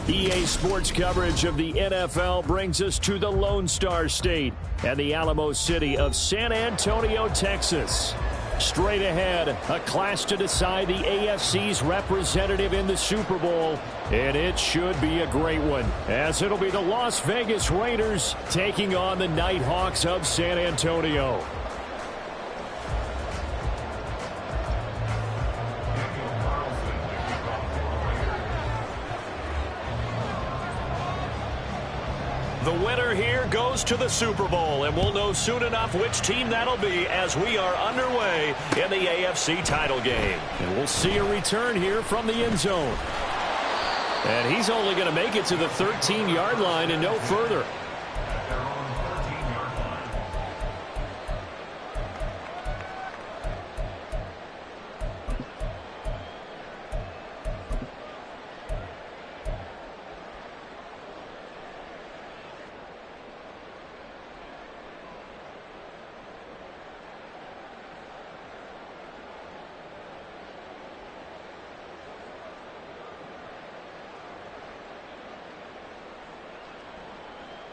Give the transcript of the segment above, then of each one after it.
EA Sports coverage of the NFL brings us to the Lone Star State and the Alamo City of San Antonio, Texas. Straight ahead, a clash to decide the AFC's representative in the Super Bowl, and it should be a great one, as it'll be the Las Vegas Raiders taking on the Nighthawks of San Antonio. The winner here goes to the Super Bowl, and we'll know soon enough which team that'll be as we are underway in the AFC title game. And we'll see a return here from the end zone. And he's only going to make it to the 13-yard line and no further.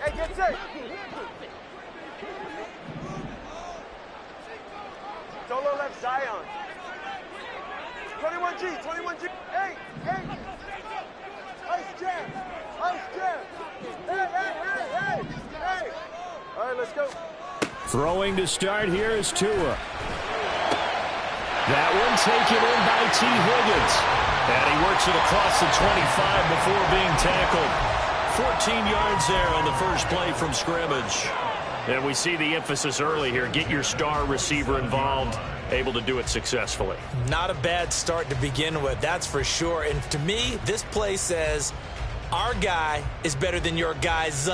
Hey, get set. Solo left Zion. 21G, 21G. Hey, hey. Ice jam. Ice jam. Hey, hey, hey, hey, hey. All right, let's go. Throwing to start here is Tua. That one taken in by T. Higgins. And he works it across the 25 before being tackled. 14 yards there on the first play from scrimmage. And we see the emphasis early here. Get your star receiver involved, able to do it successfully. Not a bad start to begin with, that's for sure. And to me, this play says our guy is better than your guys.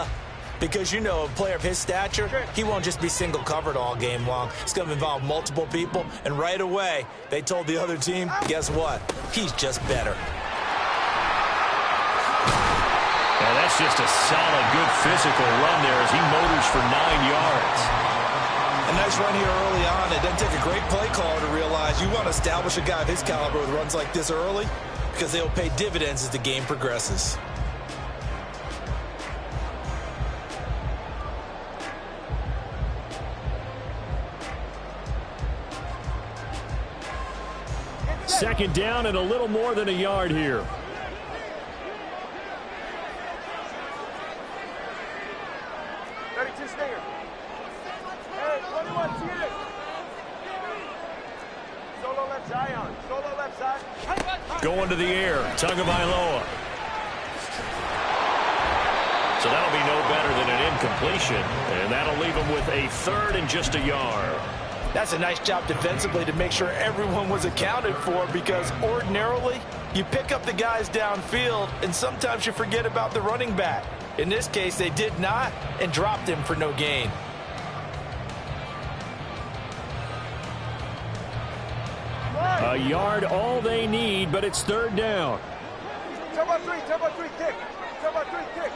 Because, you know, a player of his stature, he won't just be single covered all game long. It's going to involve multiple people. And right away, they told the other team, guess what? He's just better. And that's just a solid, good physical run there as he motors for 9 yards. A nice run here early on. It doesn't take a great play caller to realize you want to establish a guy of his caliber with runs like this early because they'll pay dividends as the game progresses. Second down and a little more than a yard here. Going to the air, Tagovailoa. So that'll be no better than an incompletion, and that'll leave him with a third and just a yard. That's a nice job defensively to make sure everyone was accounted for, because ordinarily you pick up the guys downfield and sometimes you forget about the running back. In this case, they did not and dropped him for no gain. A yard all they need, but it's third down. Turbo three, kick. Turbo three, kick.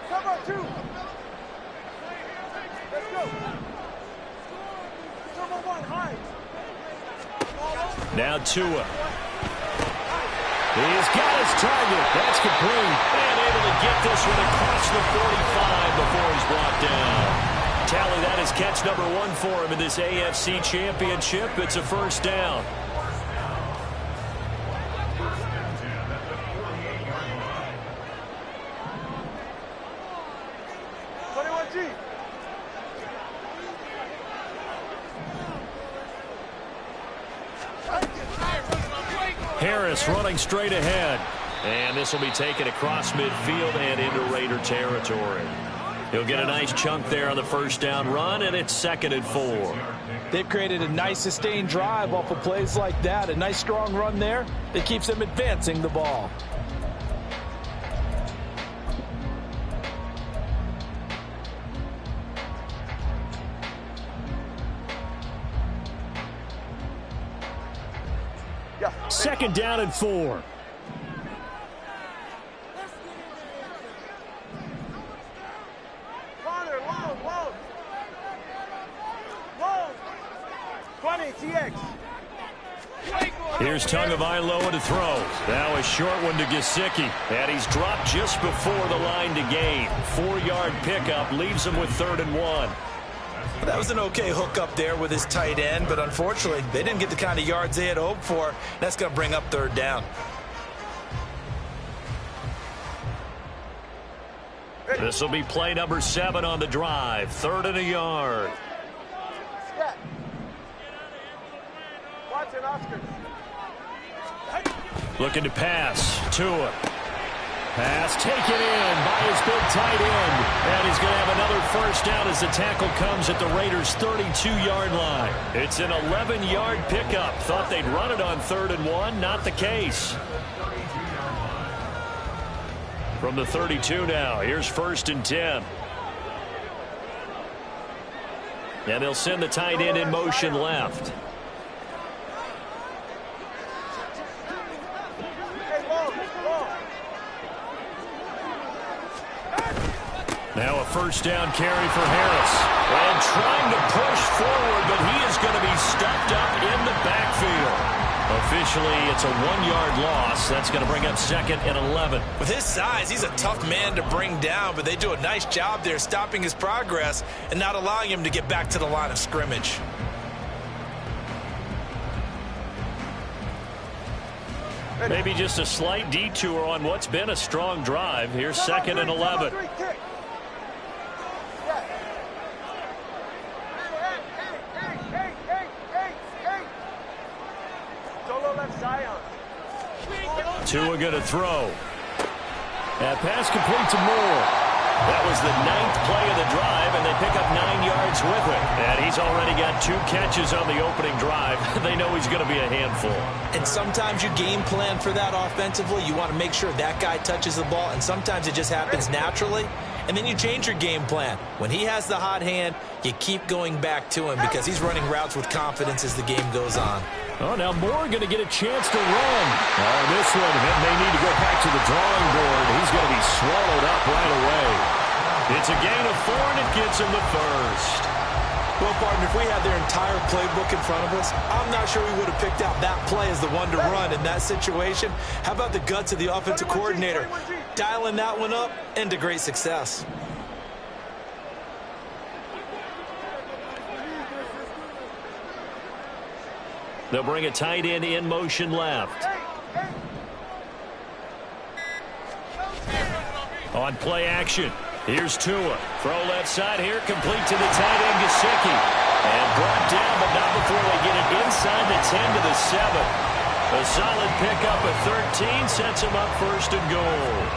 Turbo two. Let's go. Turbo one, high. Now Tua. He's got his target. That's complete. And able to get this one across the 45 before he's brought down. Tally, that is catch number 1 for him in this AFC Championship. It's a first down. Harris running straight ahead. And this will be taken across midfield and into Raider territory. He'll get a nice chunk there on the first down run, and it's 2nd and 4. They've created a nice sustained drive off of plays like that. A nice strong run there that keeps them advancing the ball. Second down and 4. Long. 20, TX. Here's Tagovailoa to throw. Now a short one to Gesicki. And he's dropped just before the line to gain. 4-yard pickup leaves him with 3rd and 1. That was an okay hook up there with his tight end, but unfortunately, they didn't get the kind of yards they had hoped for. That's going to bring up 3rd down. This will be play number 7 on the drive. 3rd and a yard. Watson, Oscar. Looking to pass. Tua. Pass taken in by his big tight end. And he's going to have another 1st down as the tackle comes at the Raiders' 32-yard line. It's an 11-yard pickup. Thought they'd run it on 3rd and 1. Not the case. From the 32 now. Here's 1st and 10. And they'll send the tight end in motion left. Now a 1st down carry for Harris. And trying to push forward, but he is going to be stuffed up in the backfield. Officially, it's a 1-yard loss. That's going to bring up 2nd and 11. With his size, he's a tough man to bring down, but they do a nice job there stopping his progress and not allowing him to get back to the line of scrimmage. Maybe just a slight detour on what's been a strong drive. Here's 2nd and 11. Tua going to throw. That pass complete to Moore. That was the 9th play of the drive, and they pick up 9 yards with it. And he's already got 2 catches on the opening drive. They know he's going to be a handful. And sometimes you game plan for that offensively. You want to make sure that guy touches the ball, and sometimes it just happens naturally. And then you change your game plan. When he has the hot hand, you keep going back to him because he's running routes with confidence as the game goes on. Oh, now Moore going to get a chance to run. Oh, this one, and they need to go back to the drawing board. He's going to be swallowed up right away. It's a gain of 4, and it gets him the 1st. Well, partner, if we had their entire playbook in front of us, I'm not sure we would have picked out that play as the one to run in that situation. How about the guts of the offensive coordinator dialing that one up into great success? They'll bring a tight end in motion left. On play action. Here's Tua. Throw left side here, complete to the tight end, Gesicki. And brought down, but not before they get it inside the 10 to the 7. A solid pickup of 13 sets him up 1st and goal.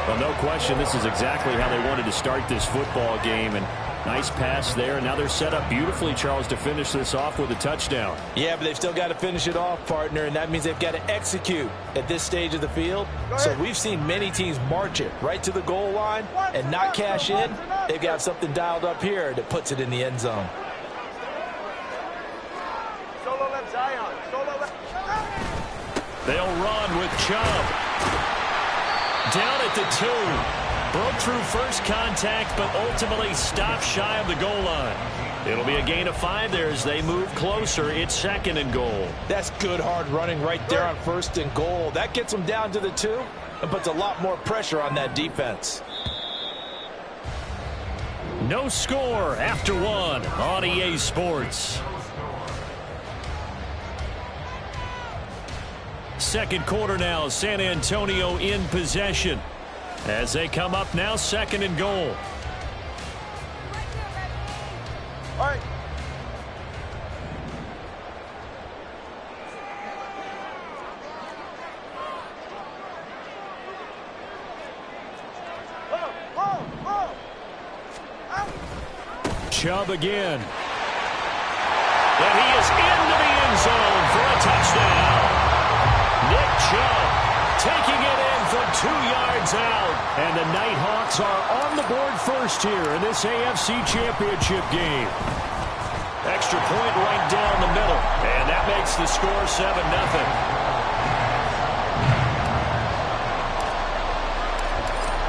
Well, no question, this is exactly how they wanted to start this football game. And nice pass there. And now they're set up beautifully, Charles, to finish this off with a touchdown. Yeah, but they've still got to finish it off, partner, and that means they've got to execute at this stage of the field. So we've seen many teams march it right to the goal line and not cash in. They've got something dialed up here that puts it in the end zone. Solo left Zion. Solo left. They'll run with Chubb. Down at the 2. Broke through first contact, but ultimately stopped shy of the goal line. It'll be a gain of 5 there as they move closer. It's 2nd and goal. That's good hard running right there on 1st and goal. That gets them down to the 2 and puts a lot more pressure on that defense. No score after 1 on EA Sports. Second quarter now, San Antonio in possession. As they come up now, 2nd and goal. All right. Chubb again. And he is into the end zone for a touchdown. Nick Chubb taking it in from 2 yards out. And the Nighthawks are on the board first here in this AFC Championship game. Extra point right down the middle. And that makes the score 7-0.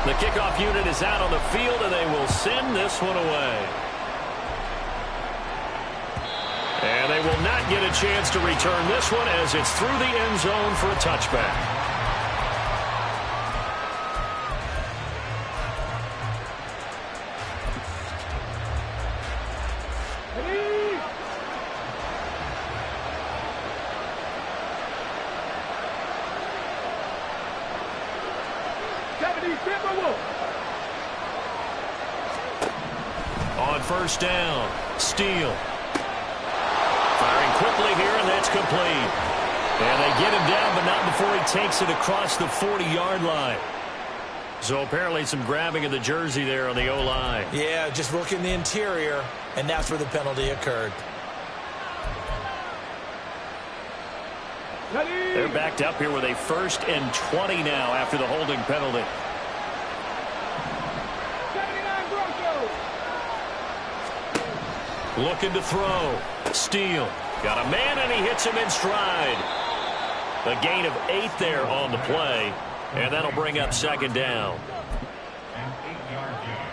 The kickoff unit is out on the field, and they will send this one away. And they will not get a chance to return this one as it's through the end zone for a touchback. On first down, Steele. Firing quickly here, and that's complete. And they get him down, but not before he takes it across the 40-yard line. So apparently some grabbing of the jersey there on the O-line. Yeah, just looking the interior, and that's where the penalty occurred. They're backed up here with a 1st and 20 now after the holding penalty. Looking to throw. Steele. Got a man, and he hits him in stride. A gain of 8 there on the play, and that'll bring up 2nd down. An 8-yard gain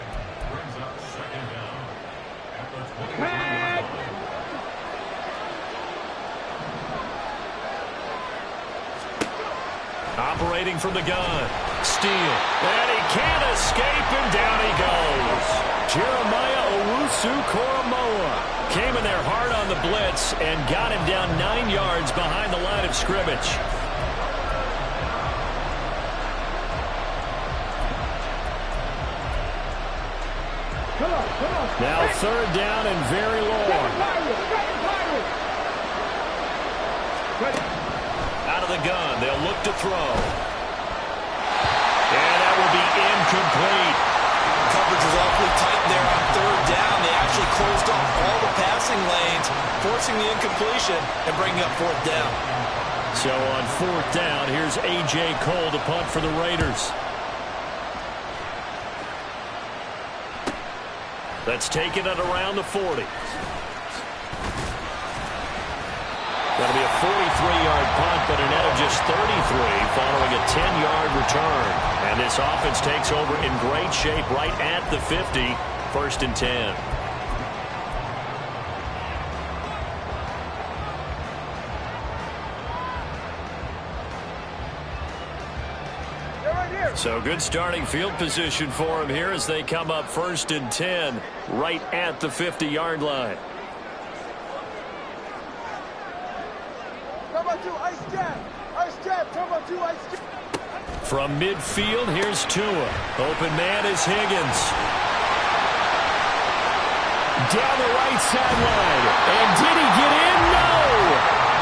brings up 2nd down. Operating from the gun. Steele. And he can't escape, and down he goes. Jeremiah Owusu-Koramoah came in there hard on the blitz and got him down 9 yards behind the line of scrimmage. Now 3rd down and very long. Out of the gun, they'll look to throw. And that will be incomplete. Coverage is awfully tight there on 3rd down. They actually closed off all the passing lanes, forcing the incompletion and bringing up 4th down. So on 4th down, here's A.J. Cole to punt for the Raiders. Let's take it at around the 40. That'll be a 43-yard punt, but a net of just 33 following a 10-yard return. And this offense takes over in great shape right at the 50, 1st and 10. So good starting field position for him here as they come up 1st and 10 right at the 50-yard line. From midfield, here's Tua. Open man is Higgins. Down the right sideline. And did he get in? No!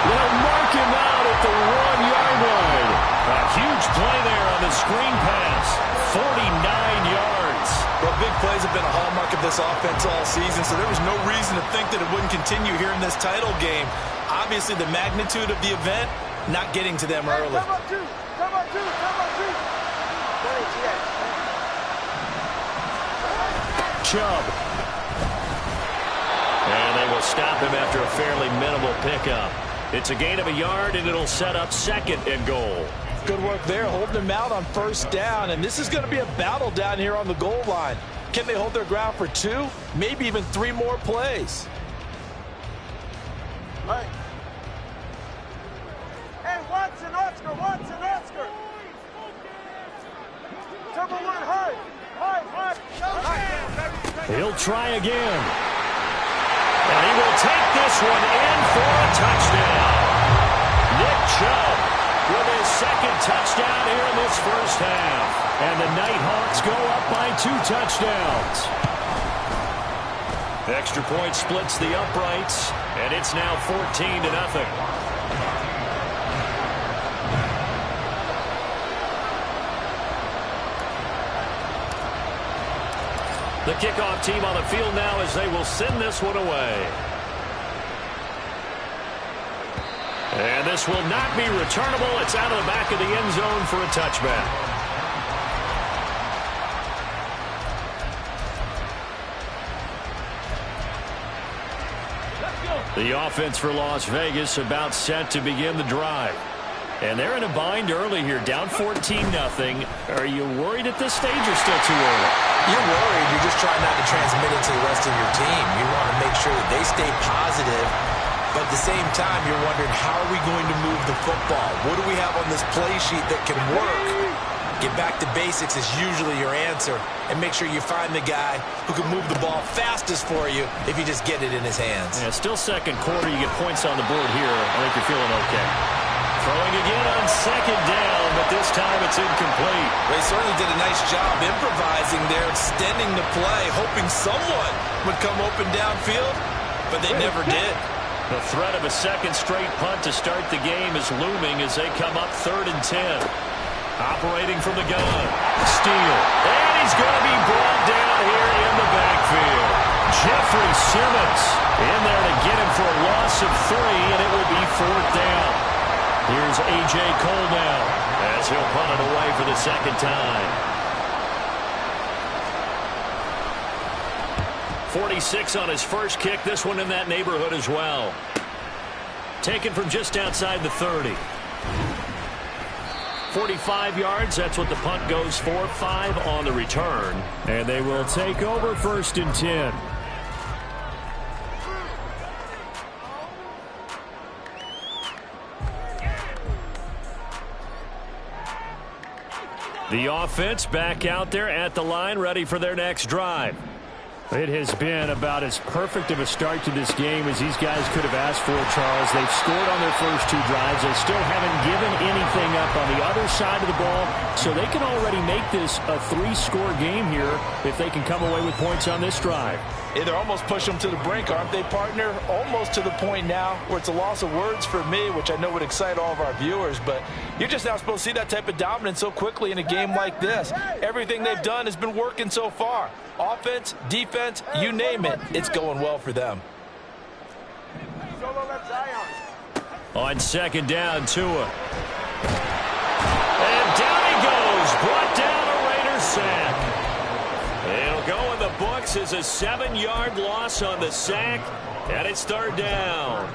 They'll mark him out at the 1-yard line. A huge play there on the screen pass. 49 yards. Well, big plays have been a hallmark of this offense all season, so there was no reason to think that it wouldn't continue here in this title game. Obviously, the magnitude of the event not getting to them early. Chubb. And they will stop him after a fairly minimal pickup. It's a gain of a yard, and it'll set up 2nd and goal. Good work there, holding him out on 1st down, and this is going to be a battle down here on the goal line. Can they hold their ground for 2, maybe even 3 more plays? Hey, Watson, Oscar. Number 1, high. He'll try again. And he will take this one in for a touchdown. Nick Chubb with his 2nd touchdown here in this 1st half. And the Nighthawks go up by 2 touchdowns. Extra point splits the uprights, and it's now 14-0. The kickoff team on the field now as they will send this one away. And this will not be returnable. It's out of the back of the end zone for a touchback. The offense for Las Vegas about set to begin the drive. And they're in a bind early here, down 14-0. Are you worried at this stage or still too early? You're worried. You're just trying not to transmit it to the rest of your team. You want to make sure that they stay positive But at the same time, you're wondering, how are we going to move the football? What do we have on this play sheet that can work? Get back to basics is usually your answer. And make sure you find the guy who can move the ball fastest for you if you just get it in his hands. Yeah, still second quarter. You get points on the board here. I think you're feeling okay. Throwing again on second down, but this time it's incomplete. They certainly did a nice job improvising there, extending the play, hoping someone would come open downfield, but they never did. The threat of a second straight punt to start the game is looming as they come up 3rd and 10. Operating from the gun. Steele. And he's going to be brought down here in the backfield. Jeffrey Simmons in there to get him for a loss of 3, and it will be 4th down. Here's A.J. Cole now as he'll punt it away for the second time. 46 on his first kick. This one in that neighborhood as well. Taken from just outside the 30. 45 yards, that's what the punt goes for. 5 on the return. And they will take over 1st and 10. The offense back out there at the line, ready for their next drive. It has been about as perfect of a start to this game as these guys could have asked for, Charles. They've scored on their first 2 drives. They still haven't given anything up on the other side of the ball, so they can already make this a 3-score game here if they can come away with points on this drive. Yeah, they're almost pushing them to the brink, aren't they, partner? Almost to the point now where it's a loss of words for me, which I know would excite all of our viewers, but you're just now supposed to see that type of dominance so quickly in a game like this. Everything they've done has been working so far. Offense, defense, you name it, it's going well for them. On second down, Tua. And down he goes. Brought down a Raiders sack. It'll go in the books as a 7-yard loss on the sack, and it's 3rd down.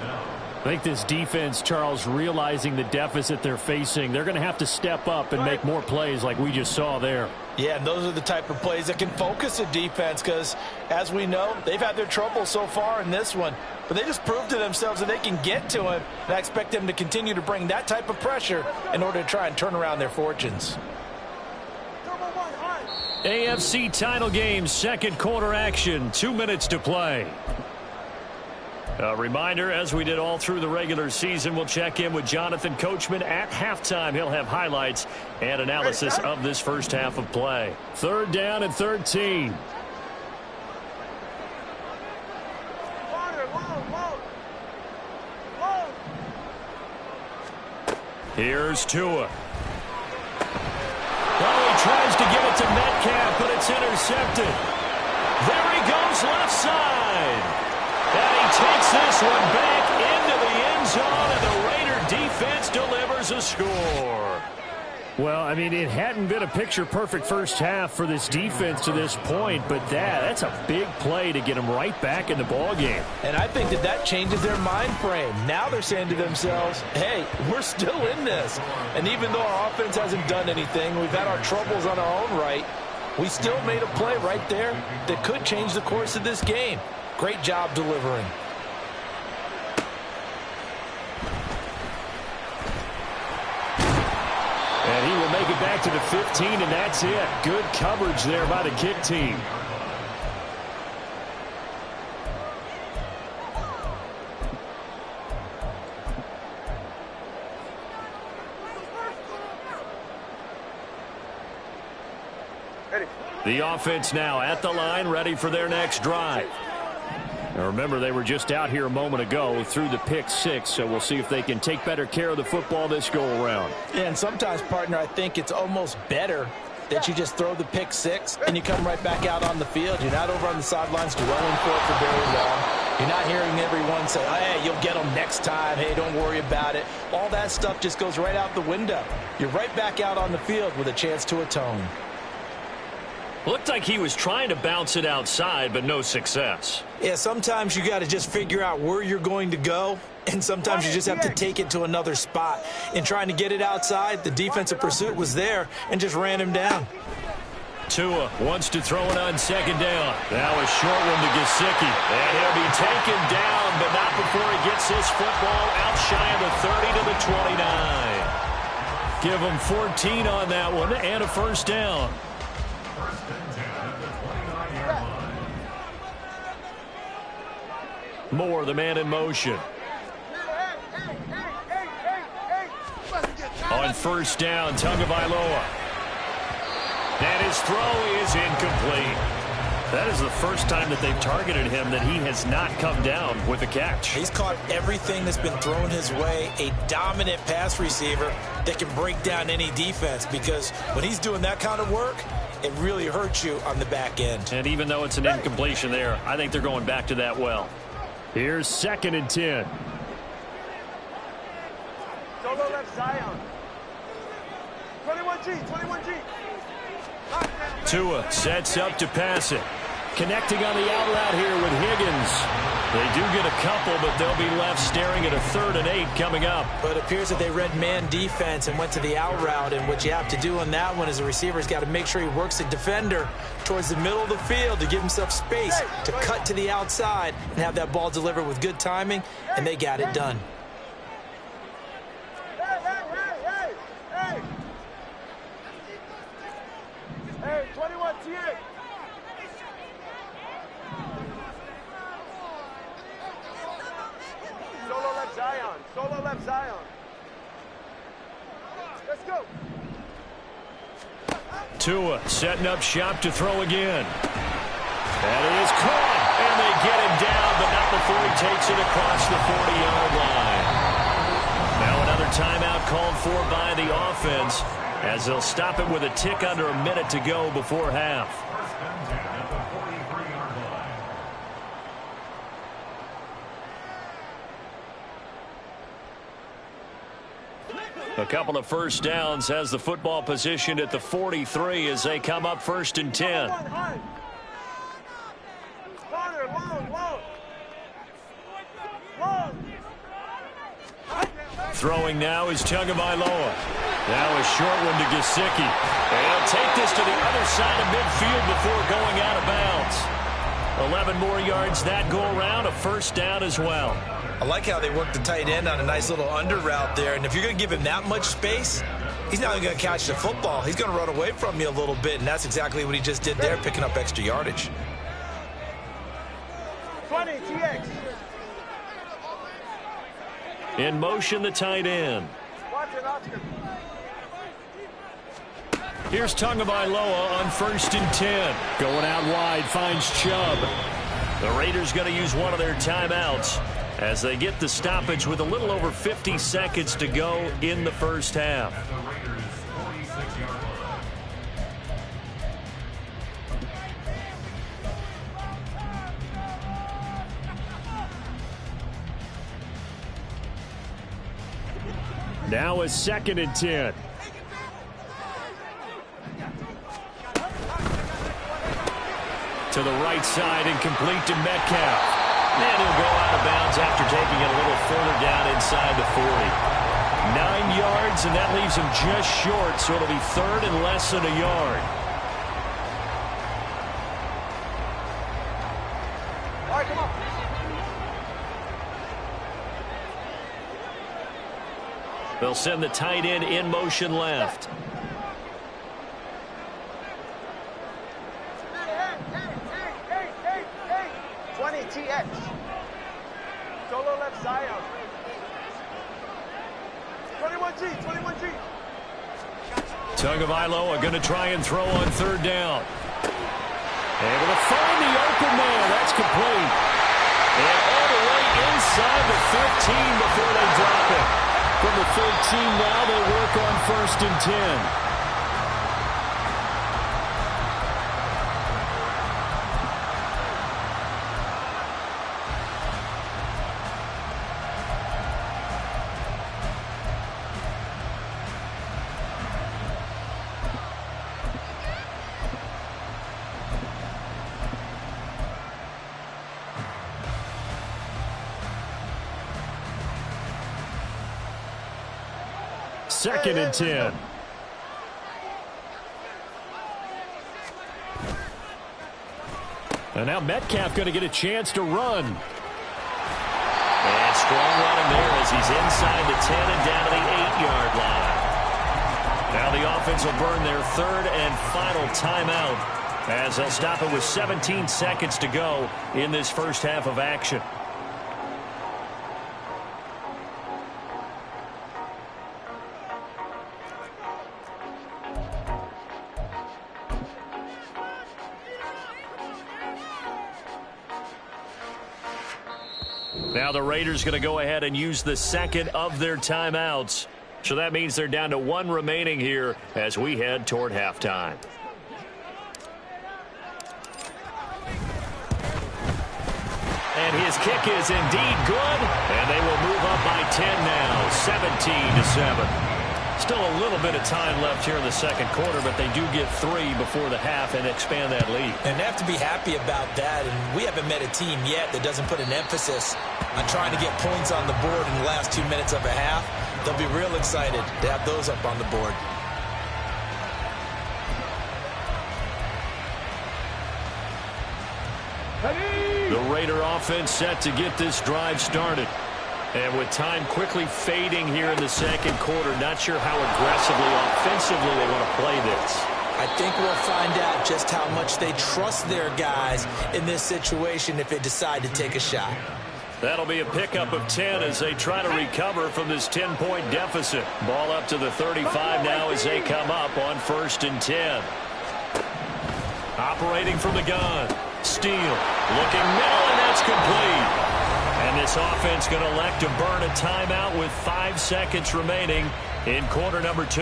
I think this defense, Charles, realizing the deficit they're facing, they're going to have to step up and make more plays like we just saw there. Yeah, and those are the type of plays that can focus a defense because, as we know, they've had their trouble so far in this one. But they just proved to themselves that they can get to him, and I expect them to continue to bring that type of pressure in order to try and turn around their fortunes. AFC title game, second quarter action, 2 minutes to play. A reminder, as we did all through the regular season, we'll check in with Jonathan Coachman at halftime. He'll have highlights and analysis of this first half of play. 3rd down and 13. Here's Tua. Oh, he tries to give it to Metcalf, but it's intercepted. There he goes, left side. And he takes this one back into the end zone, and the Raider defense delivers a score. Well, I mean, it hadn't been a picture-perfect first half for this defense to this point, but that's a big play to get them right back in the ballgame. And I think that changes their mind frame. Now they're saying to themselves, hey, we're still in this. And even though our offense hasn't done anything, we've had our troubles on our own right, we still made a play right there that could change the course of this game. Great job delivering. And he will make it back to the 15, and that's it. Good coverage there by the kick team. The offense now at the line, ready for their next drive. Now remember, they were just out here a moment ago through the pick 6, so we'll see if they can take better care of the football this go-around. Yeah, and sometimes, partner, I think it's almost better that you just throw the pick 6 and you come right back out on the field. You're not over on the sidelines dwelling for it for very long. You're not hearing everyone say, hey, you'll get them next time. Hey, don't worry about it. All that stuff just goes right out the window. You're right back out on the field with a chance to atone. Looked like he was trying to bounce it outside, but no success. Yeah, sometimes you got to just figure out where you're going to go, and sometimes you just have to take it to another spot. In trying to get it outside, the defensive pursuit was there and just ran him down. Tua wants to throw it on second down. Now a short one to Gesicki. And he'll be taken down, but not before he gets his football out shy of the 30 to the 29. Give him 14 on that one and a first down. First and 10 at the 29-yard line. Moore, the man in motion. On first down, Tagovailoa. And his throw is incomplete. That is the first time that they've targeted him that he has not come down with a catch. He's caught everything that's been thrown his way. A dominant pass receiver that can break down any defense, because when he's doing that kind of work, it really hurts you on the back end. And even though it's an incompletion there, I think they're going back to that well. Here's second and 10. Solo left Zion. 21G, 21G. Tua sets up to pass it. Connecting on the out route here with Higgins. They do get a couple, but they'll be left staring at a 3rd and 8 coming up. But it appears that they read man defense and went to the out route, and what you have to do on that one is the receiver's got to make sure he works the defender towards the middle of the field to give himself space to cut to the outside and have that ball delivered with good timing, and they got it done. Hey, 21 T8. Solo left Zion. Solo left Zion. Let's go. Tua setting up shop to throw again. That is caught, and they get him down, but not before he takes it across the 40-yard line. Now another timeout called for by the offense, as they'll stop it with a tick under a minute to go before half. First and 10 at the 43-yard line. A couple of first downs has the football positioned at the 43 as they come up 1st and 10. Throwing now is Tagovailoa. Now a short one to Gesicki. And he'll take this to the other side of midfield before going out of bounds. 11 more yards that go around, a first down as well. I like how they work the tight end on a nice little under route there, and if you're going to give him that much space, he's not going to catch the football. He's going to run away from you a little bit, and that's exactly what he just did there, picking up extra yardage. 20 TX. In motion, the tight end. Watch it, Oscar. Here's Tagovailoa on 1st and 10. Going out wide, finds Chubb. The Raiders going to use one of their timeouts as they get the stoppage with a little over 50 seconds to go in the first half. At the Raiders' 46-yard line. Now a 2nd and 10. To the right side and complete to Metcalf. And he'll go out of bounds after taking it a little further down inside the 40. 9 yards, and that leaves him just short, so it'll be 3rd and less than a yard. All right, come on. They'll send the tight end in motion left. Hey, 20 TX. Solo left Zion. 21G, 21G. Tagovailoa going to try and throw on 3rd down. Able to find the open man. That's complete. And all the way inside the 15 before they drop it. From the 13 now, they work on 1st and 10. Second and 10. And now Metcalf going to get a chance to run. And strong running there as he's inside the 10 and down to the 8-yard line. Now the offense will burn their third and final timeout as they'll stop it with 17 seconds to go in this first half of action. Now the Raiders going to go ahead and use the second of their timeouts. So that means they're down to one remaining here as we head toward halftime. And his kick is indeed good. And they will move up by 10 now, 17-7. Still a little bit of time left here in the second quarter, but they do get 3 before the half and expand that lead. And they have to be happy about that. And we haven't met a team yet that doesn't put an emphasis on trying to get points on the board in the last 2 minutes of a half. They'll be real excited to have those up on the board. The Raider offense set to get this drive started. And with time quickly fading here in the second quarter, not sure how aggressively, offensively they want to play this. I think we'll find out just how much they trust their guys in this situation if they decide to take a shot. That'll be a pickup of 10 as they try to recover from this 10-point deficit. Ball up to the 35 now as they come up on 1st and 10. Operating from the gun. Steele looking middle, and that's complete. And this offense going to elect to burn a timeout with 5 seconds remaining in quarter number 2.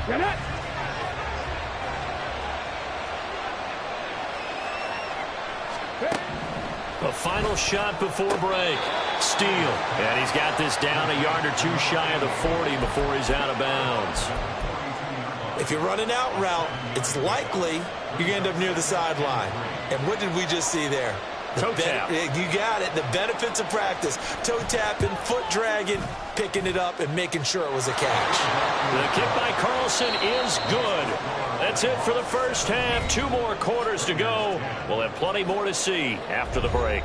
Get it! A final shot before break. Steele, and he's got this down a yard or 2 shy of the 40 before he's out of bounds. If you're running out route, it's likely you're going to end up near the sideline. And what did we just see there? Toe tap. You got it. The benefits of practice. Toe tapping, foot dragging, picking it up, and making sure it was a catch. The kick by Carlson is good. That's it for the first half. 2 more quarters to go. We'll have plenty more to see after the break.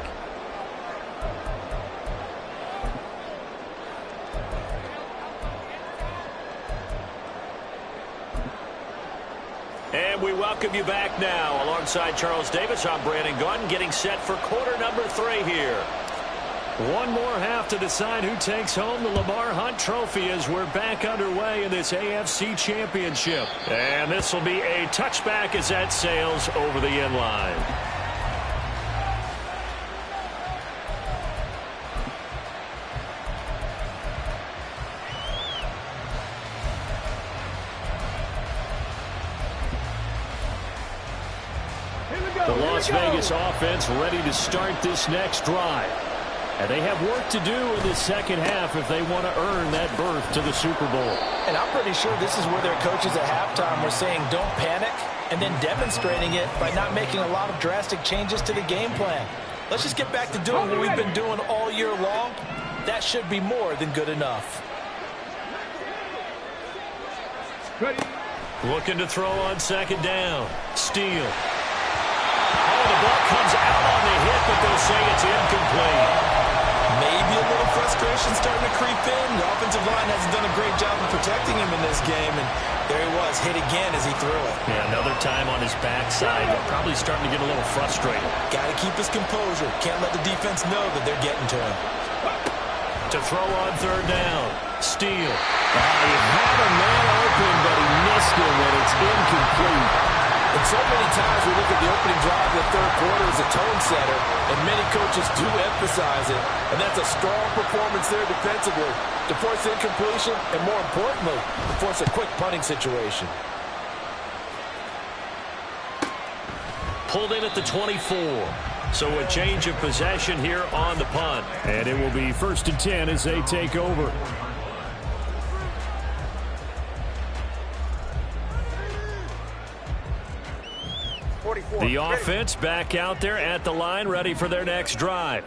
And we welcome you back now. Alongside Charles Davis, I'm Brandon Gunn, getting set for quarter number 3 here. One more half to decide who takes home the Lamar Hunt Trophy as we're back underway in this AFC Championship. And this will be a touchback as that sails over the end line. The Las Vegas offense ready to start this next drive. And they have work to do in the second half if they want to earn that berth to the Super Bowl. And I'm pretty sure this is where their coaches at halftime were saying don't panic, and then demonstrating it by not making a lot of drastic changes to the game plan. Let's just get back to doing what we've been doing all year long. That should be more than good enough. Ready. Looking to throw on second down. Steele. Oh, the ball comes out on the hit, but they'll say it's incomplete. Maybe a little frustration starting to creep in. The offensive line hasn't done a great job of protecting him in this game, and there he was, hit again as he threw it. Yeah, another time on his backside, probably starting to get a little frustrated. Got to keep his composure. Can't let the defense know that they're getting to him. To throw on third down. Steele. He had a man open, but he missed him, and it's incomplete. And so many times we look at the opening drive of the third quarter as a tone setter, and many coaches do emphasize it. And that's a strong performance there defensively to force incompletion, and more importantly, to force a quick punting situation. Pulled in at the 24. So a change of possession here on the punt. And it will be 1st and 10 as they take over. The offense back out there at the line, ready for their next drive.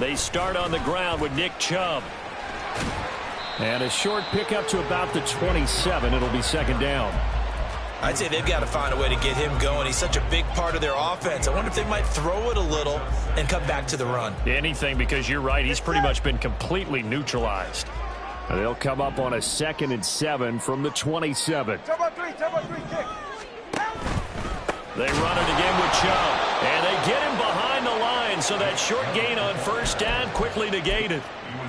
They start on the ground with Nick Chubb. And a short pickup to about the 27. It'll be second down. I'd say they've got to find a way to get him going. He's such a big part of their offense. I wonder if they might throw it a little and come back to the run. Anything, because you're right. He's pretty much been completely neutralized. They'll come up on a 2nd and 7 from the 27. Turbo three, kick. They run it again with Chubb. And they get him behind the line, so that short gain on first down quickly negated.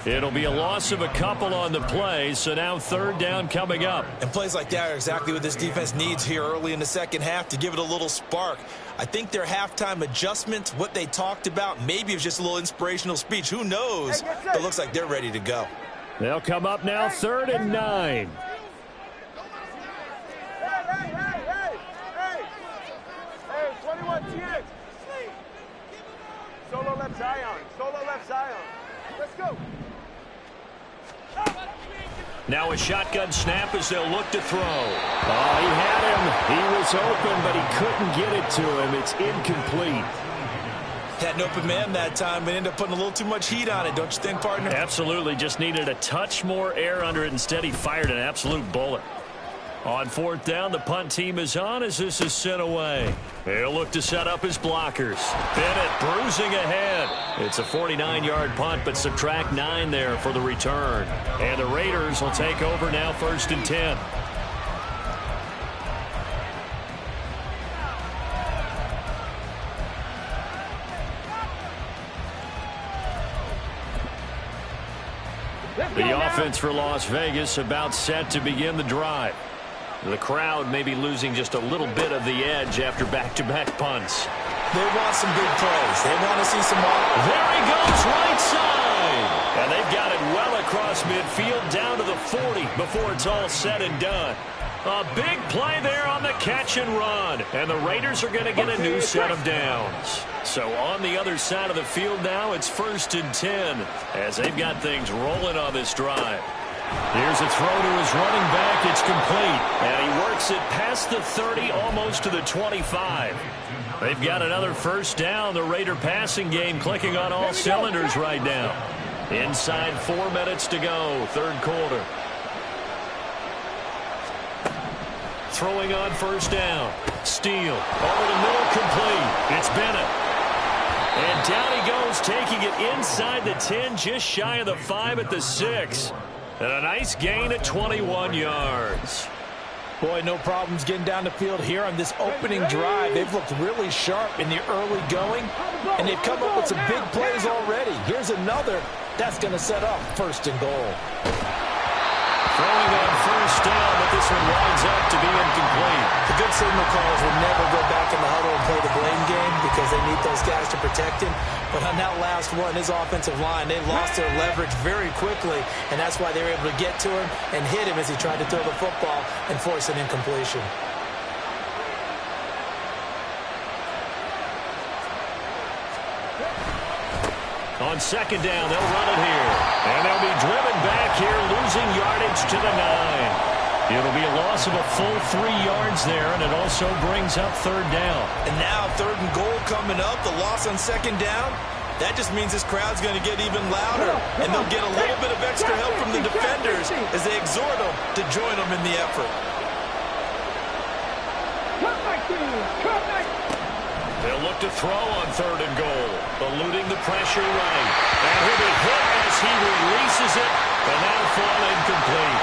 It'll be a loss of a couple on the play, so now 3rd down coming up. And plays like that are exactly what this defense needs here early in the second half to give it a little spark. I think their halftime adjustments, what they talked about, maybe it was just a little inspirational speech. Who knows? But it looks like they're ready to go. They'll come up now 3rd and 9. Hey, 21 TX. Solo left Zion. Let's go. Now a shotgun snap as they'll look to throw. Oh, he had him. He was open, but he couldn't get it to him. It's incomplete. Had an open man that time, but ended up putting a little too much heat on it, don't you think, partner? Absolutely. Just needed a touch more air under it. Instead, he fired an absolute bullet. On 4th down, the punt team is on as this is sent away. They'll look to set up his blockers. Bennett bruising ahead. It's a 49-yard punt, but subtract 9 there for the return. And the Raiders will take over now 1st and 10. The offense for Las Vegas about set to begin the drive. The crowd may be losing just a little bit of the edge after back-to-back punts. They want some big plays. They want to see some more. There he goes, right side. And they've got it well across midfield down to the 40 before it's all said and done. A big play there on the catch and run. And the Raiders are going to get a new set of downs. So on the other side of the field now, it's 1st and 10 as they've got things rolling on this drive. Here's a throw to his running back. It's complete. And he works it past the 30, almost to the 25. They've got another 1st down. The Raider passing game clicking on all cylinders right now. Inside 4 minutes to go, 3rd quarter. Throwing on 1st down. Steele over the middle, complete. It's Bennett. And down he goes, taking it inside the 10, just shy of the 5 at the 6. And a nice gain at 21 yards. Boy, no problems getting down the field here on this opening drive. They've looked really sharp in the early going, and they've come up with some big plays already. Here's another that's going to set up 1st and goal. Throwing on 1st down, but this one winds up to be incomplete. The good signal callers will never go back in the huddle and play the blame game because they need those guys to protect him. But on that last one, his offensive line, they lost their leverage very quickly, and that's why they were able to get to him and hit him as he tried to throw the football and force an incompletion. On 2nd down, they'll run it here. And they'll be driven back here, losing yardage to the 9. It'll be a loss of a full 3 yards there, and it also brings up 3rd down. And now 3rd and goal coming up, the loss on 2nd down. That just means this crowd's going to get even louder, and they'll get a little bit of extra help from the defenders as they exhort them to join them in the effort. They'll look to throw on 3rd and goal, eluding the pressure right. And he'll be hit as he releases it, and that'll fall incomplete.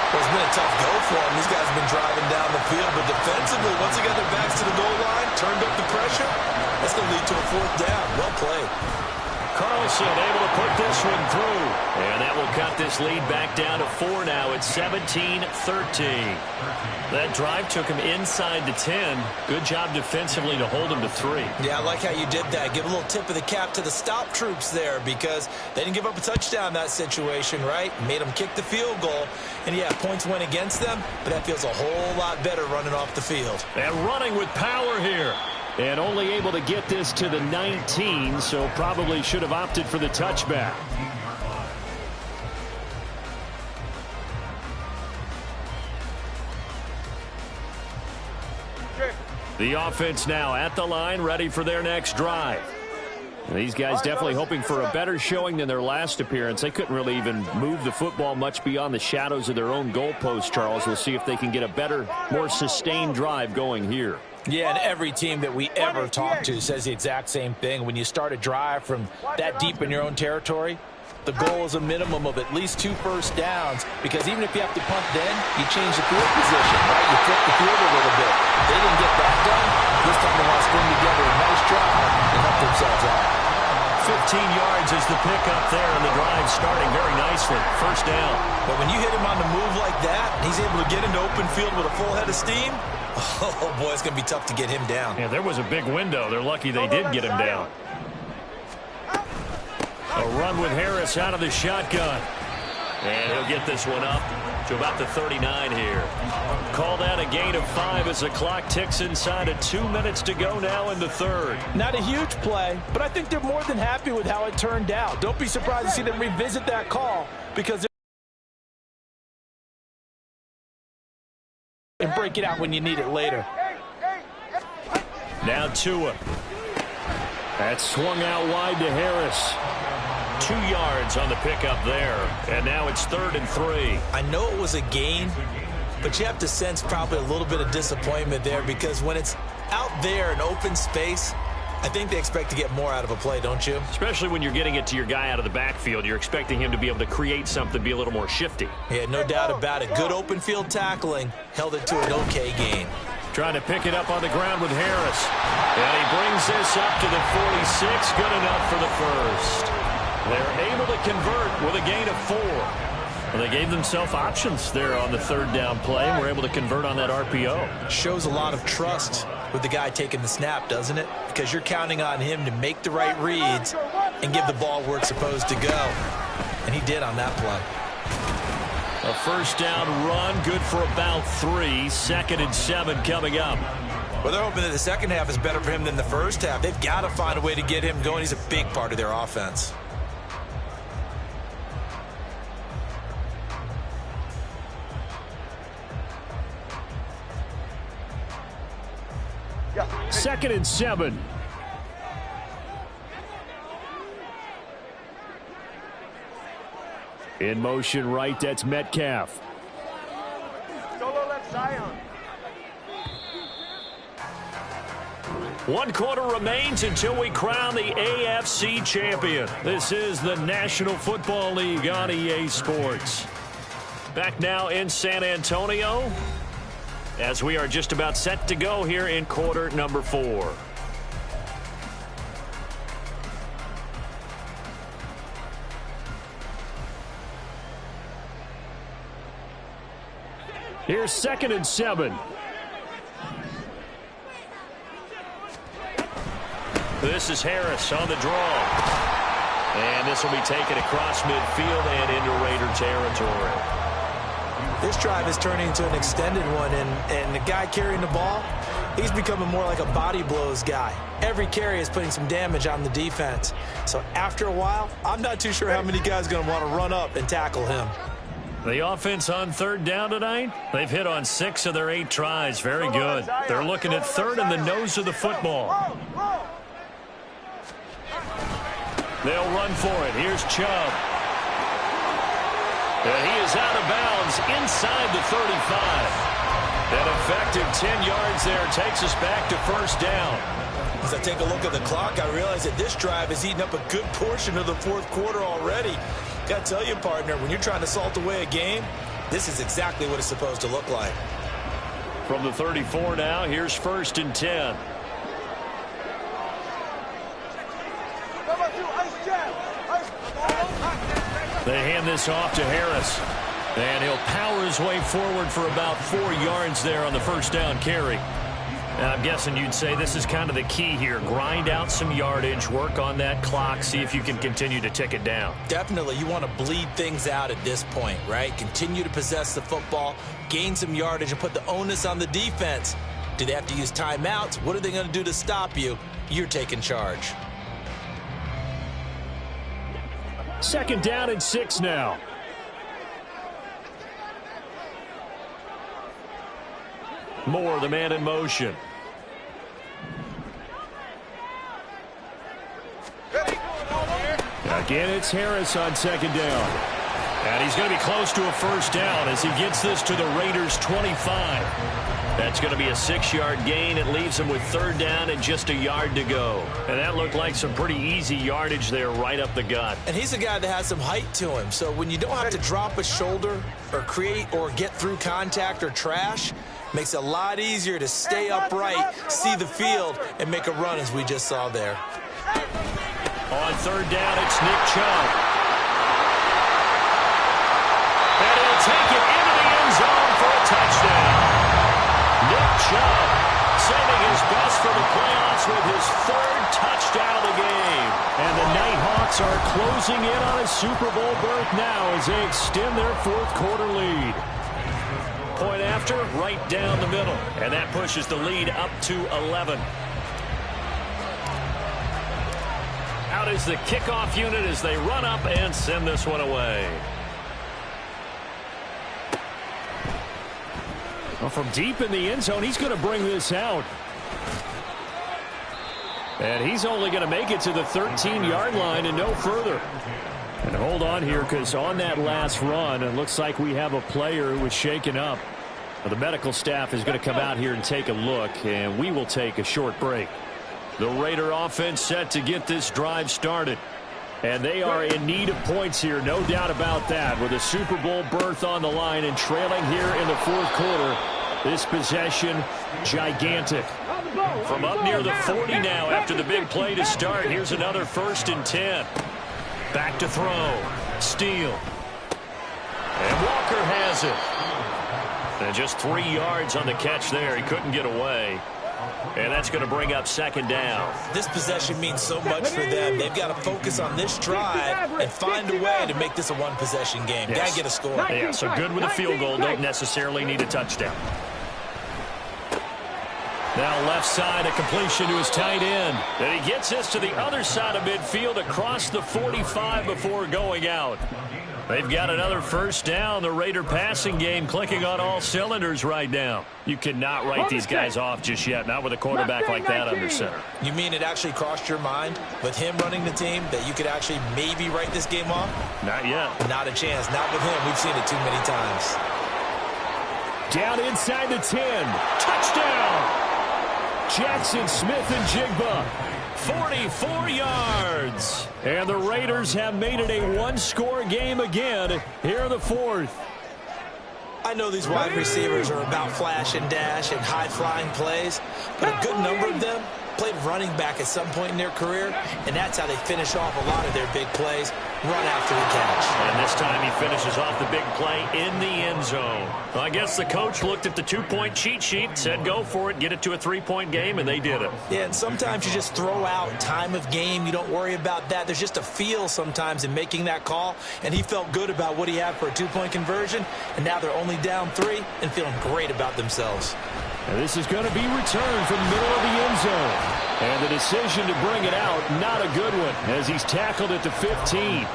Well, it's been a tough go for them. These guys have been driving down the field, but defensively, once they got their backs to the goal line, turned up the pressure, that's going to lead to a 4th down. Well played. Carlson able to put this one through. And that will cut this lead back down to 4 now. It's 17-13. That drive took him inside the 10. Good job defensively to hold him to 3. Yeah, I like how you did that. Give a little tip of the cap to the stop troops there because they didn't give up a touchdown in that situation, right? Made them kick the field goal. And, yeah, points went against them, but that feels a whole lot better running off the field. And running with power here. And only able to get this to the 19, so probably should have opted for the touchback. The offense now at the line, ready for their next drive. These guys definitely hoping for a better showing than their last appearance. They couldn't really even move the football much beyond the shadows of their own goalpost, Charles. We'll see if they can get a better, more sustained drive going here. Yeah, and every team that we ever talk to says the exact same thing. When you start a drive from that deep in your own territory, the goal is a minimum of at least 2 first downs, because even if you have to punt then, you change the field position, right? You flip the field a little bit. They didn't get that done. This time they want to string together a nice drive and help themselves out. 15 yards is the pickup there, and the drive starting very nicely. First down. But when you hit him on the move like that, he's able to get into open field with a full head of steam. Oh, boy, it's going to be tough to get him down. Yeah, there was a big window. They're lucky they did get him down. A run with Harris out of the shotgun. And he'll get this one up to about the 39 here. Call that a gain of 5 as the clock ticks inside of 2 minutes to go now in the third. Not a huge play, but I think they're more than happy with how it turned out. Don't be surprised to see them revisit that call, because and break it out when you need it later. Now Tua. That swung out wide to Harris. 2 yards on the pickup there. And now it's 3rd and 3. I know it was a gain, but you have to sense probably a little bit of disappointment there, because when it's out there in open space, I think they expect to get more out of a play, don't you? Especially when you're getting it to your guy out of the backfield. You're expecting him to be able to create something, be a little more shifty. Yeah, no doubt about it. Good open field tackling. Held it to an okay gain. Trying to pick it up on the ground with Harris. And he brings this up to the 46. Good enough for the first. They're able to convert with a gain of 4. Well, they gave themselves options there on the 3rd down play, and were able to convert on that RPO. Shows a lot of trust with the guy taking the snap, doesn't it? Because you're counting on him to make the right reads and give the ball where it's supposed to go. And he did on that play. A first down run, good for about 3. 2nd and 7 coming up. Well, they're hoping that the second half is better for him than the first half. They've got to find a way to get him going. He's a big part of their offense. Second and 7. In motion right, that's Metcalf. Solo left Zion. 1 quarter remains until we crown the AFC champion. This is the National Football League on EA Sports. Back now in San Antonio, as we are just about set to go here in quarter number 4. Here's 2nd and 7. This is Harris on the draw. And this will be taken across midfield and into Raider territory. This drive is turning into an extended one, and the guy carrying the ball, he's becoming more like a body blows guy. Every carry is putting some damage on the defense. So after a while, I'm not too sure how many guys are going to want to run up and tackle him. The offense on 3rd down tonight, they've hit on 6 of their 8 tries. Very good. They're looking at 3rd and the nose of the football. They'll run for it. Here's Chubb. And he is out of bounds inside the 35. An effective 10 yards there takes us back to first down. As I take a look at the clock, I realize that this drive has eaten up a good portion of the 4th quarter already. Got to tell you, partner, when you're trying to salt away a game, this is exactly what it's supposed to look like. From the 34 now, here's 1st and 10. They hand this off to Harris. And he'll power his way forward for about 4 yards there on the first down carry. Now, I'm guessing you'd say this is kind of the key here. Grind out some yardage, work on that clock, see if you can continue to tick it down. Definitely. You want to bleed things out at this point, right? Continue to possess the football, gain some yardage, and put the onus on the defense. Do they have to use timeouts? What are they going to do to stop you? You're taking charge. 2nd down and 6 now. Moore, the man in motion. Again, it's Harris on second down. And he's going to be close to a first down as he gets this to the Raiders' 25. That's going to be a 6-yard gain. It leaves him with third down and just a yard to go. And that looked like some pretty easy yardage there right up the gut. And he's a guy that has some height to him. So when you don't have to drop a shoulder or create or get through contact or trash, makes it a lot easier to stay upright, see the field, and make a run as we just saw there. On third down, it's Nick Chubb. And he'll take it into the end zone for a touchdown. Nick Chubb saving his best for the playoffs with his third touchdown of the game. And the Nighthawks are closing in on a Super Bowl berth now as they extend their fourth quarter lead. Point after, right down the middle. And that pushes the lead up to 11. Out is the kickoff unit as they run up and send this one away. Well, from deep in the end zone, he's going to bring this out. And he's only going to make it to the 13-yard line and no further. And hold on here, because on that last run, it looks like we have a player who was shaken up. Well, the medical staff is going to come out here and take a look, and we will take a short break. The Raider offense set to get this drive started. And they are in need of points here, no doubt about that. With a Super Bowl berth on the line and trailing here in the fourth quarter, this possession gigantic. From up near the 40 now after the big play to start, here's another 1st and 10. Back to throw. Steele. And Walker has it. And just 3 yards on the catch there. He couldn't get away. And that's going to bring up second down. This possession means so much for them. They've got to focus on this drive and find a way to make this a one-possession game. Yes. Got to get a score. Yeah, so good with a field goal. Don't necessarily need a touchdown. Now left side, a completion to his tight end. And he gets this to the other side of midfield across the 45 before going out. They've got another first down. The Raider passing game clicking on all cylinders right now. You cannot write these guys off just yet, not with a quarterback like that under center. You mean it actually crossed your mind with him running the team that you could actually maybe write this game off? Not yet. Not a chance. Not with him. We've seen it too many times. Down inside the 10. Touchdown! Jackson Smith-Njigba. 44 yards. And the Raiders have made it a one-score game again here in the fourth. I know these wide receivers are about flash and dash and high-flying plays, but a good number of them played running back at some point in their career, and that's how they finish off a lot of their big plays, run after the catch. And this time he finishes off the big play in the end zone. Well, I guess the coach looked at the two-point cheat sheet, said go for it, get it to a three-point game, and they did it. Yeah, and sometimes you just throw out time of game. You don't worry about that. There's just a feel sometimes in making that call, and he felt good about what he had for a two-point conversion, and now they're only down 3 and feeling great about themselves. And this is going to be returned from the middle of the end zone. And the decision to bring it out, not a good one, as he's tackled at the 15.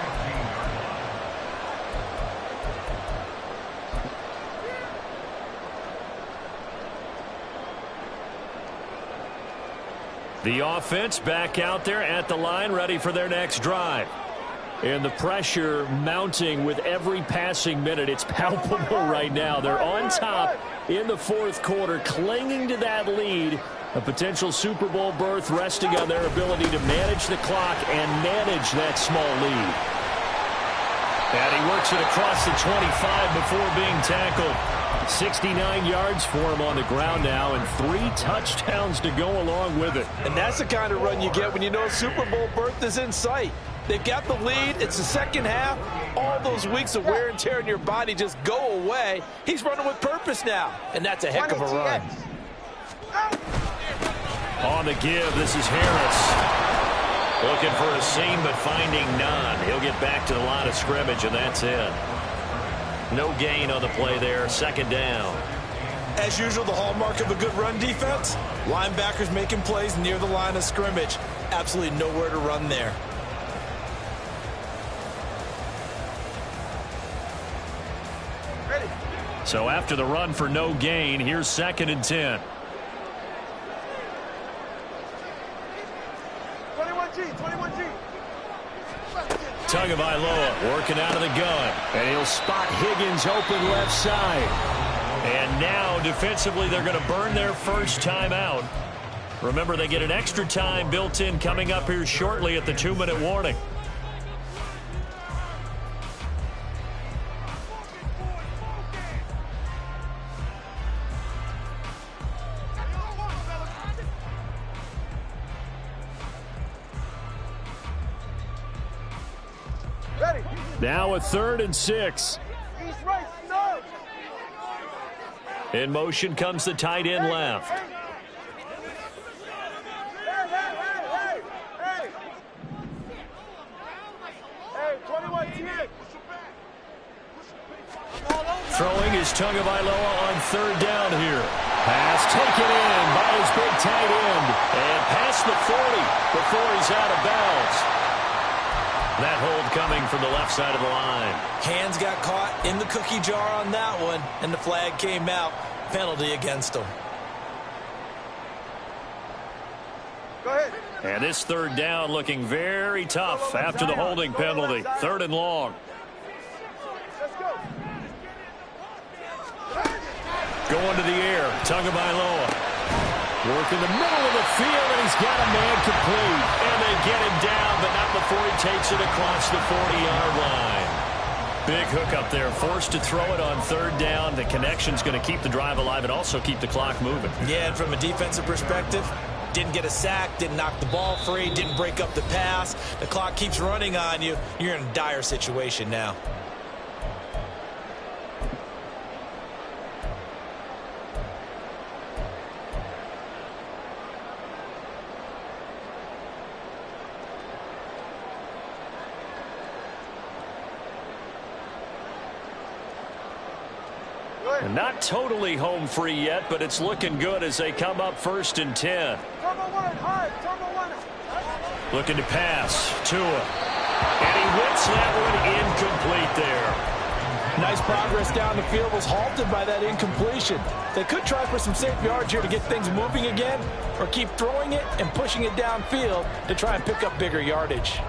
The offense back out there at the line, ready for their next drive. And the pressure mounting with every passing minute. It's palpable right now. They're on top in the fourth quarter, clinging to that lead. A potential Super Bowl berth resting on their ability to manage the clock and manage that small lead. And he works it across the 25 before being tackled. 69 yards for him on the ground now, and 3 touchdowns to go along with it. And that's the kind of run you get when you know Super Bowl berth is in sight. They've got the lead. It's the second half. All those weeks of wear and tear in your body just go away. He's running with purpose now, and that's a heck of a run. On the give, this is Harris. Looking for a seam, but finding none. He'll get back to the line of scrimmage, and that's it. No gain on the play there. Second down. As usual, the hallmark of a good run defense, linebackers making plays near the line of scrimmage. Absolutely nowhere to run there. So after the run for no gain, here's 2nd and 10. 21G, 21G. Tagovailoa working out of the gun. And he'll spot Higgins open left side. And now, defensively, they're going to burn their first timeout. Remember, they get an extra time built in coming up here shortly at the 2-minute warning. Now a 3rd and 6. In motion comes the tight end left. Throwing is Tagovailoa on 3rd down here. Pass taken in by his big tight end. And past the 40 before he's out of bounds. That hold coming from the left side of the line. Hands got caught in the cookie jar on that one, and the flag came out. Penalty against him. Go ahead. And this 3rd down looking very tough after the holding penalty. 3rd and long. Let's go. Going to the air. Tagovailoa. Work in the middle of the field, and he's got a man complete. And they get him down, but not before he takes it across the 40-yard line. Big hook up there. Forced to throw it on 3rd down. The connection's going to keep the drive alive and also keep the clock moving. Yeah, and from a defensive perspective, didn't get a sack, didn't knock the ball free, didn't break up the pass. The clock keeps running on you. You're in a dire situation now. And not totally home free yet, but it's looking good as they come up 1st and 10. Looking to pass. Tua. And he whips that one incomplete there. Nice progress down the field, was halted by that incompletion. They could try for some safe yards here to get things moving again, or keep throwing it and pushing it downfield to try and pick up bigger yardage.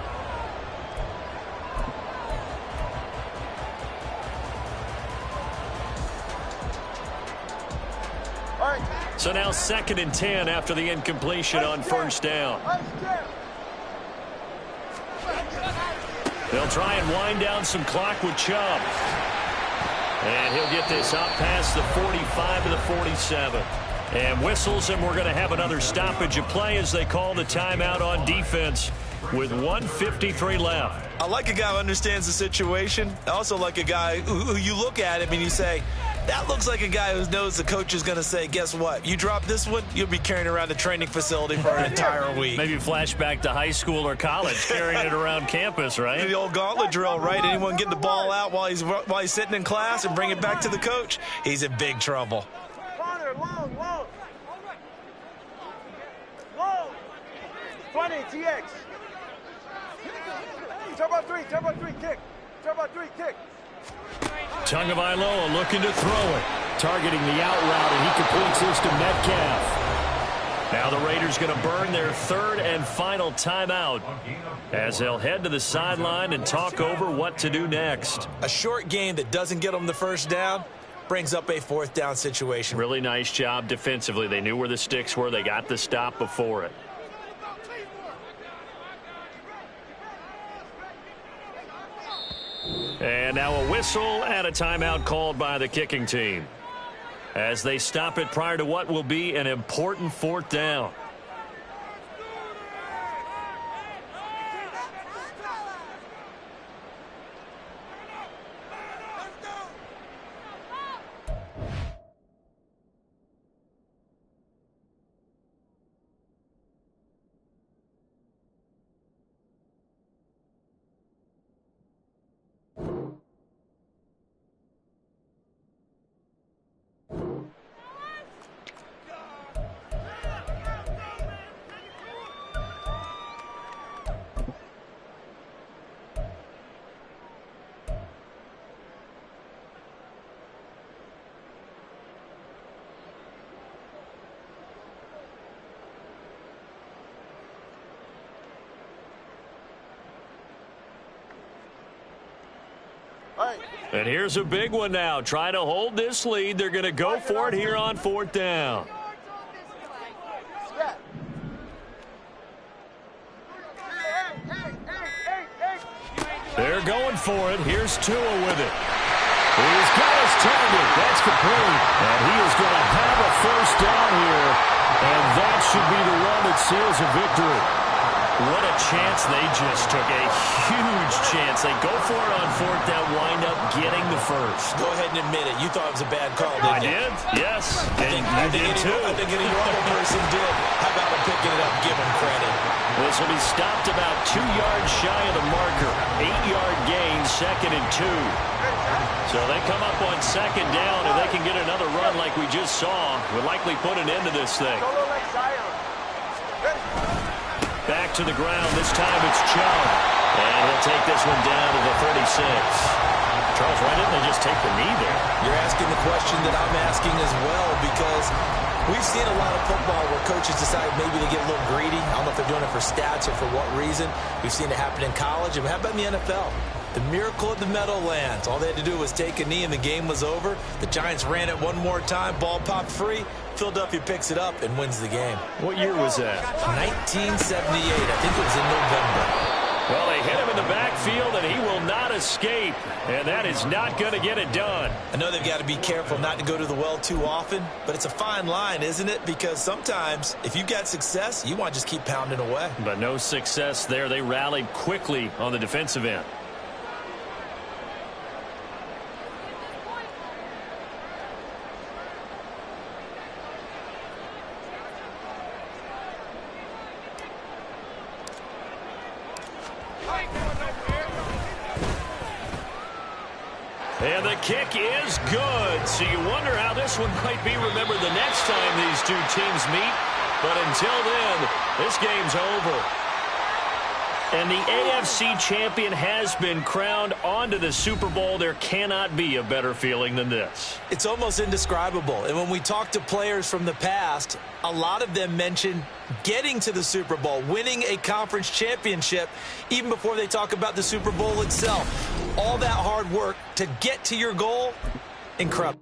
So now 2nd and 10 after the incompletion on 1st down. They'll try and wind down some clock with Chubb. And he'll get this up past the 45 to the 47. And whistles, and we're going to have another stoppage of play as they call the timeout on defense with 1:53 left. I like a guy who understands the situation. I also like a guy who you look at him and you say, that looks like a guy who knows the coach is going to say, guess what? You drop this one, you'll be carrying around the training facility for an entire week. Maybe flashback to high school or college, carrying it around campus, right? The old gauntlet drill, right? Anyone get the ball out while he's sitting in class and bring it back to the coach, he's in big trouble. Corner, long. 20, TX. Turbo 3, kick. Turbo 3, kick. Tagovailoa looking to throw it. Targeting the out route, and he completes this to Metcalf. Now the Raiders going to burn their 3rd and final timeout as they'll head to the sideline and talk over what to do next. A short game that doesn't get them the 1st down brings up a 4th down situation. Really nice job defensively. They knew where the sticks were. They got the stop before it. And now a whistle and a timeout called by the kicking team as they stop it prior to what will be an important 4th down. And here's a big one now. Trying to hold this lead. They're going to go for it here on 4th down. They're going for it. Here's Tua with it. He's got his target. That's complete. And he is going to have a 1st down here. And that should be the one that seals a victory. What a chance they just took. A huge chance. They go for it on 4th down, wind up getting the 1st. Go ahead and admit it. You thought it was a bad call, didn't you? I did, yes. I think any normal person did. How about picking it up, give him credit? This will be stopped about 2 yards shy of the marker. 8-yard gain, 2nd and 2. So they come up on 2nd down, and they can get another run like we just saw. Would likely put an end to this thing. Back to the ground. This time it's Chubb. And he'll take this one down to the 36. Charles, why didn't they just take the knee there? You're asking the question that I'm asking as well, because we've seen a lot of football where coaches decide maybe they get a little greedy. I don't know if they're doing it for stats or for what reason. We've seen it happen in college. And how about in the NFL? The miracle of the Meadowlands. All they had to do was take a knee and the game was over. The Giants ran it one more time. Ball popped free. Philadelphia picks it up and wins the game. What year was that? 1978. I think it was in November. Well, they hit him in the backfield, and he will not escape. And that is not going to get it done. I know they've got to be careful not to go to the well too often, but it's a fine line, isn't it? Because sometimes, if you've got success, you want to just keep pounding away. But no success there. They rallied quickly on the defensive end. And the kick is good. So you wonder how this one might be remembered the next time these two teams meet. But until then, this game's over. And the AFC champion has been crowned onto the Super Bowl. There cannot be a better feeling than this. It's almost indescribable. And when we talk to players from the past, a lot of them mention getting to the Super Bowl, winning a conference championship, even before they talk about the Super Bowl itself. All that hard work to get to your goal, incredible.